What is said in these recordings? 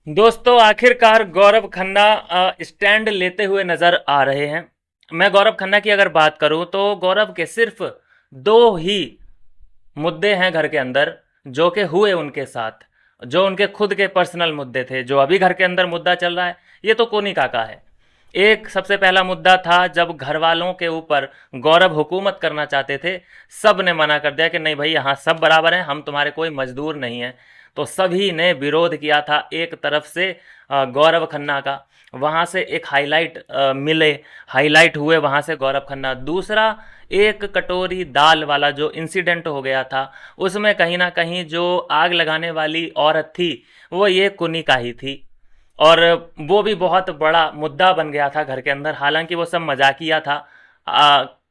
दोस्तों आखिरकार गौरव खन्ना स्टैंड लेते हुए नजर आ रहे हैं। मैं गौरव खन्ना की अगर बात करूं तो गौरव के सिर्फ दो ही मुद्दे हैं घर के अंदर जो कि हुए उनके साथ, जो उनके खुद के पर्सनल मुद्दे थे। जो अभी घर के अंदर मुद्दा चल रहा है ये तो कोनिका का है। एक सबसे पहला मुद्दा था जब घर वालों के ऊपर गौरव हुकूमत करना चाहते थे। सब ने मना कर दिया कि नहीं भाई, यहाँ सब बराबर हैं, हम तुम्हारे कोई मजदूर नहीं हैं। तो सभी ने विरोध किया था एक तरफ से गौरव खन्ना का। वहाँ से एक हाईलाइट हुए वहाँ से गौरव खन्ना। दूसरा, एक कटोरी दाल वाला जो इंसिडेंट हो गया था उसमें कहीं ना कहीं जो आग लगाने वाली औरत थी वो ये कुनिका ही थी। और वो भी बहुत बड़ा मुद्दा बन गया था घर के अंदर। हालांकि वो सब मजाकिया था।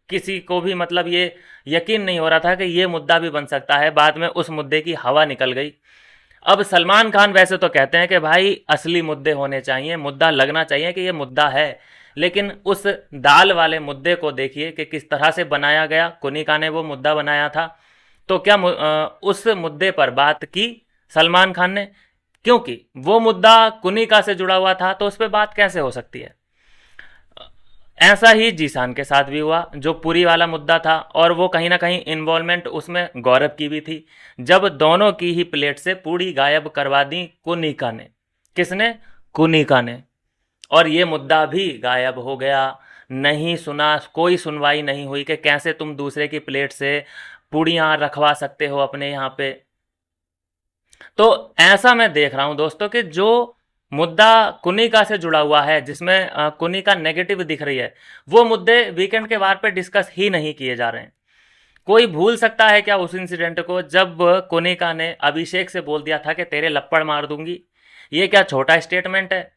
किसी को भी मतलब ये यकीन नहीं हो रहा था कि ये मुद्दा भी बन सकता है। बाद में उस मुद्दे की हवा निकल गई। अब सलमान खान वैसे तो कहते हैं कि भाई असली मुद्दे होने चाहिए, मुद्दा लगना चाहिए कि ये मुद्दा है। लेकिन उस दाल वाले मुद्दे को देखिए कि किस तरह से बनाया गया। कुनिका ने वो मुद्दा बनाया था। तो क्या उस मुद्दे पर बात की सलमान खान ने? क्योंकि वो मुद्दा कुनिका से जुड़ा हुआ था तो उस पर बात कैसे हो सकती है। ऐसा ही जीसान के साथ भी हुआ जो पुरी वाला मुद्दा था, और वो कहीं ना कहीं इन्वॉल्वमेंट उसमें गौरव की भी थी। जब दोनों की ही प्लेट से पूड़ी गायब करवा दी कुनिका ने। किसने? कुनिका ने। और ये मुद्दा भी गायब हो गया। नहीं सुना, कोई सुनवाई नहीं हुई कि कैसे तुम दूसरे की प्लेट से पूड़ियाँ रखवा सकते हो अपने यहाँ पे। तो ऐसा मैं देख रहा हूं दोस्तों कि जो मुद्दा कुनिका से जुड़ा हुआ है, जिसमें कुनिका नेगेटिव दिख रही है, वो मुद्दे वीकेंड के वार पे डिस्कस ही नहीं किए जा रहे हैं। कोई भूल सकता है क्या उस इंसिडेंट को जब कुनिका ने अभिषेक से बोल दिया था कि तेरे लप्पड़ मार दूंगी? ये क्या छोटा स्टेटमेंट है?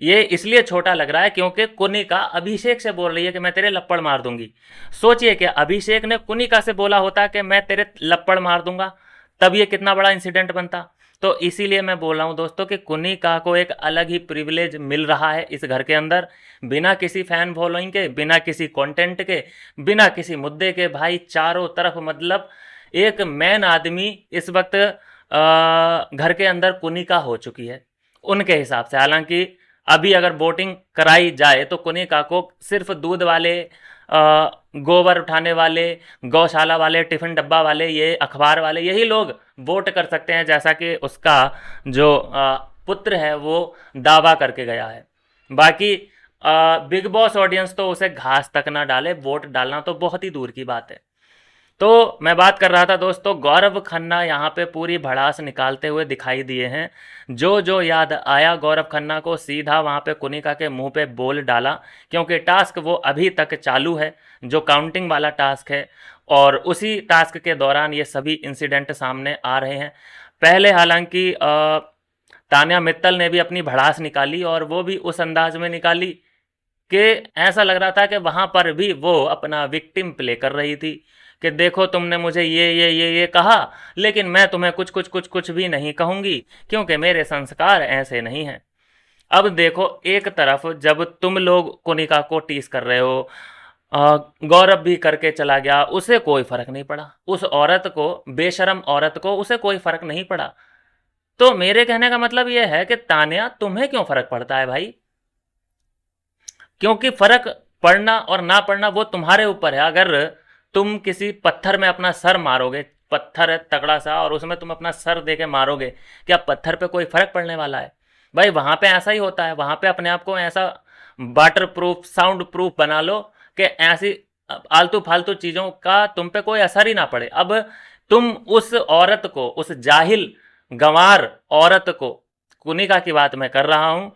ये इसलिए छोटा लग रहा है क्योंकि कुनिका अभिषेक से बोल रही है कि मैं तेरे लप्पड़ मार दूंगी। सोचिए कि अभिषेक ने कुनिका से बोला होता कि मैं तेरे लप्पड़ मार दूंगा, तब ये कितना बड़ा इंसिडेंट बनता। तो इसीलिए मैं बोल रहा हूँ दोस्तों कि कुनिका को एक अलग ही प्रिविलेज मिल रहा है इस घर के अंदर। बिना किसी फैन फॉलोइंग के, बिना किसी कंटेंट के, बिना किसी मुद्दे के, भाई चारों तरफ मतलब एक मैन आदमी इस वक्त घर के अंदर कुनिका हो चुकी है उनके हिसाब से। हालांकि अभी अगर वोटिंग कराई जाए तो कुनिका को सिर्फ दूध वाले, गोबर उठाने वाले, गौशाला वाले, टिफिन डब्बा वाले, ये अखबार वाले, यही लोग वोट कर सकते हैं, जैसा कि उसका जो पुत्र है वो दावा करके गया है। बाकी बिग बॉस ऑडियंस तो उसे घास तक ना डाले, वोट डालना तो बहुत ही दूर की बात है। तो मैं बात कर रहा था दोस्तों, गौरव खन्ना यहाँ पे पूरी भड़ास निकालते हुए दिखाई दिए हैं। जो जो याद आया गौरव खन्ना को सीधा वहाँ पे कुनिका के मुंह पे बोल डाला। क्योंकि टास्क वो अभी तक चालू है, जो काउंटिंग वाला टास्क है, और उसी टास्क के दौरान ये सभी इंसिडेंट सामने आ रहे हैं। पहले हालांकि तान्या मित्तल ने भी अपनी भड़ास निकाली, और वो भी उस अंदाज में निकाली कि ऐसा लग रहा था कि वहाँ पर भी वो अपना विक्टिम प्ले कर रही थी कि देखो तुमने मुझे ये कहा, लेकिन मैं तुम्हें कुछ कुछ कुछ कुछ भी नहीं कहूँगी क्योंकि मेरे संस्कार ऐसे नहीं हैं। अब देखो, एक तरफ जब तुम लोग कोनिका को टीस कर रहे हो, गौरव भी करके चला गया, उसे कोई फर्क नहीं पड़ा। उस औरत को, बेशरम औरत को, उसे कोई फर्क नहीं पड़ा। तो मेरे कहने का मतलब यह है कि तान्या, तुम्हें क्यों फर्क पड़ता है भाई? क्योंकि फर्क पड़ना और ना पड़ना वो तुम्हारे ऊपर है। अगर तुम किसी पत्थर में अपना सर मारोगे, पत्थर है तगड़ा सा, और उसमें तुम अपना सर दे के मारोगे, क्या पत्थर पे कोई फर्क पड़ने वाला है? भाई वहां पे ऐसा ही होता है। वहां पे अपने आप को ऐसा वाटर प्रूफ, साउंड प्रूफ बना लो कि ऐसी आलतू फालतू चीजों का तुम पे कोई असर ही ना पड़े। अब तुम उस औरत को, उस जाहिल गंवार औरत को, कुनिका की बात मैं कर रहा हूं,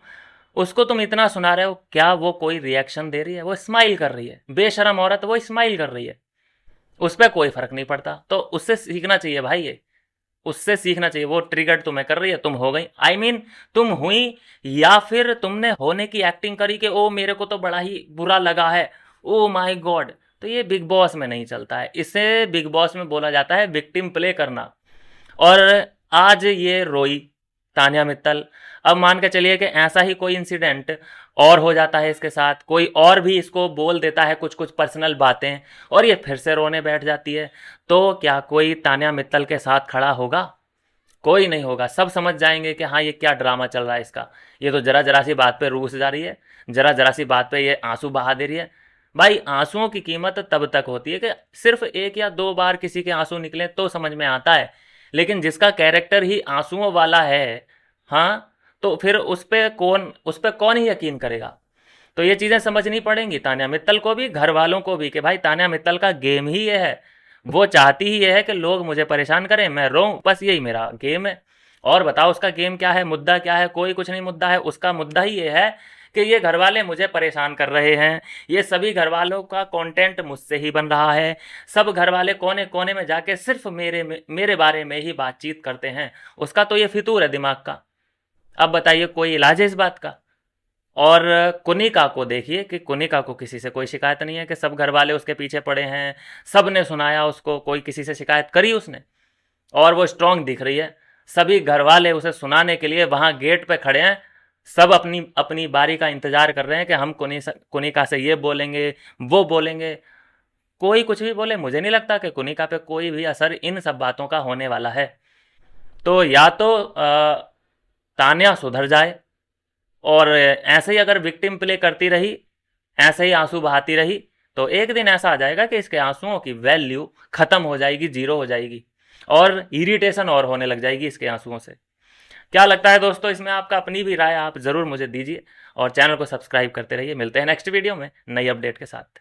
उसको तुम इतना सुना रहे हो, क्या वो कोई रिएक्शन दे रही है? वो स्माइल कर रही है। बेशरम औरत वो स्माइल कर रही है, उस पर कोई फर्क नहीं पड़ता। तो उससे सीखना चाहिए भाई, ये उससे सीखना चाहिए। वो ट्रिगर तुम्हें कर रही है, तुम हो गई, आई मीन तुम हुई, या फिर तुमने होने की एक्टिंग करी कि ओ मेरे को तो बड़ा ही बुरा लगा है, ओ माय गॉड। तो ये बिग बॉस में नहीं चलता है, इसे बिग बॉस में बोला जाता है विक्टिम प्ले करना। और आज ये रोई तान्या मित्तल। अब मान के चलिए कि ऐसा ही कोई इंसिडेंट और हो जाता है इसके साथ, कोई और भी इसको बोल देता है कुछ कुछ पर्सनल बातें, और ये फिर से रोने बैठ जाती है, तो क्या कोई तान्या मित्तल के साथ खड़ा होगा? कोई नहीं होगा, सब समझ जाएंगे कि हाँ ये क्या ड्रामा चल रहा है इसका, ये तो जरा जरा सी बात पे रूस जा रही है, जरा जरा सी बात पे ये आंसू बहा दे रही है। भाई आंसुओं की कीमत तब तक होती है कि सिर्फ एक या दो बार किसी के आंसू निकले तो समझ में आता है, लेकिन जिसका कैरेक्टर ही आंसुओं वाला है, हाँ, तो फिर उस पे कौन ही यकीन करेगा। तो ये चीज़ें समझनी पड़ेंगी तान्या मित्तल को भी, घर वालों को भी, कि भाई तान्या मित्तल का गेम ही ये है, वो चाहती ही ये है कि लोग मुझे परेशान करें, मैं रोऊं, बस यही मेरा गेम है। और बताओ उसका गेम क्या है, मुद्दा क्या है? कोई कुछ नहीं मुद्दा है, उसका मुद्दा ही ये है कि ये घर वाले मुझे परेशान कर रहे हैं, ये सभी घर वालों का कंटेंट मुझसे ही बन रहा है, सब घर वाले कोने कोने में जाके सिर्फ मेरे बारे में ही बातचीत करते हैं, उसका तो ये फितूर है दिमाग का। अब बताइए कोई इलाज है इस बात का? और कुनिका को देखिए कि कुनिका को किसी से कोई शिकायत नहीं है, कि सब घर वाले उसके पीछे पड़े हैं, सब ने सुनाया उसको, कोई किसी से शिकायत करी उसने? और वो स्ट्रांग दिख रही है, सभी घर वाले उसे सुनाने के लिए वहां गेट पे खड़े हैं, सब अपनी अपनी बारी का इंतजार कर रहे हैं कि हम कुनिका से ये बोलेंगे, वो बोलेंगे। कोई कुछ भी बोले, मुझे नहीं लगता कि कुनिका पे कोई भी असर इन सब बातों का होने वाला है। तो या तो तान्या सुधर जाए, और ऐसे ही अगर विक्टिम प्ले करती रही, ऐसे ही आंसू बहाती रही, तो एक दिन ऐसा आ जाएगा कि इसके आंसुओं की वैल्यू खत्म हो जाएगी, जीरो हो जाएगी, और इरिटेशन और होने लग जाएगी इसके आंसुओं से। क्या लगता है दोस्तों इसमें? आपका अपनी भी राय आप ज़रूर मुझे दीजिए, और चैनल को सब्सक्राइब करते रहिए। मिलते हैं नेक्स्ट वीडियो में नई अपडेट के साथ।